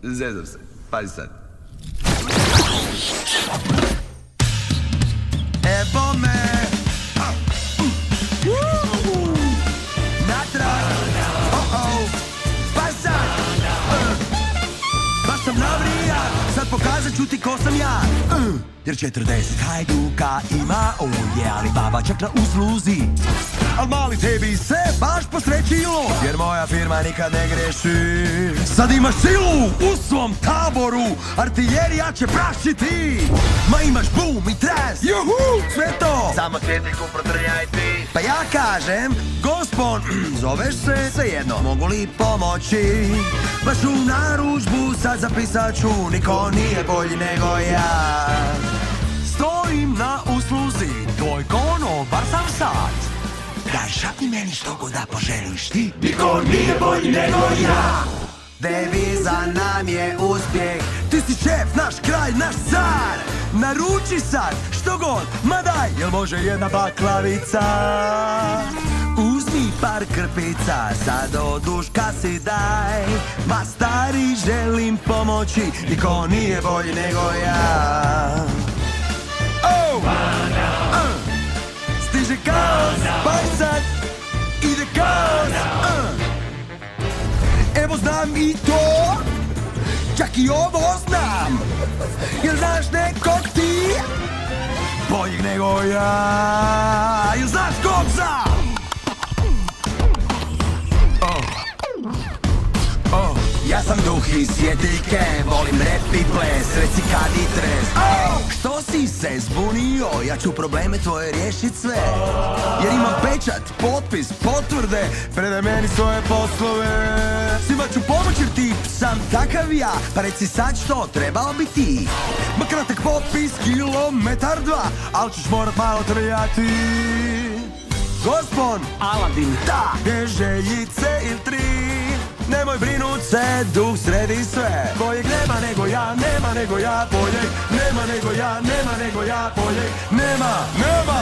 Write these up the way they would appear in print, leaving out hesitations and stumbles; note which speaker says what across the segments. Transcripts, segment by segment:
Speaker 1: Zezam se, pazi sad. Evo me natrag, pa sad baš sam navrijan, sad pokazat ću ti ko sam ja. Jer 40 hajduka ima ovdje, ali baba čak na usluzi. Al mali tebi se baš posrećilo, jer moja firma nikad ne greši. Sad imaš silu u svom taboru, artiljerija će prašiti. Ma imaš bum i tres, juhu, sve to samo svjetiljku protrljaj ti. Pa ja kažem, gospon, zoveš se, svejedno, mogu li pomoći? Baš u narudžbu sad zapisat ću, niko nije bolji nego ja. Stojim na usluzi, tvoj konobar sam sad. Daj šapni meni što god da poželiš ti, niko nije bolji nego ja. Deviza nam je uspjeh, ti si šef, naš kralj, naš car. Naruči sad, što god, ma daj, jel može jedna baklavica? Uzmi par krpica, sad od duška si daj. Ma stari, želim pomoći, niko nije bolji nego ja. Stiže kaos, pa sad ide kaos. Evo znam i to, čak i ovo znam. Jel znaš nekog ti boljeg nego ja? Jel znaš kog znam? Ja sam duh iz svjetiljke, volim rap i ples, reci kad i tres. Što si se zbunio, ja ću probleme tvoje riješit sve. Jer imam pečat, potpis, potvrde, predaj meni svoje poslove. Svima ću pomoći jer tip sam takav ja, pa reci sad što trebao bi ti. Ma kratak popis, kilometar dva, al ćeš morat malo trljati. Gospon
Speaker 2: Aladin,
Speaker 1: da, te željice ili tri. Nemoj brinut se, duh sredi sve. Boljeg nema nego ja, nema nego ja. Boljeg nema nego ja, nema nego ja. Boljeg nema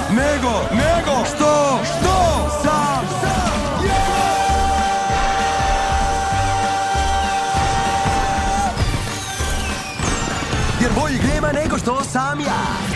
Speaker 1: nego što sam Jer boljeg nema nego što sam ja.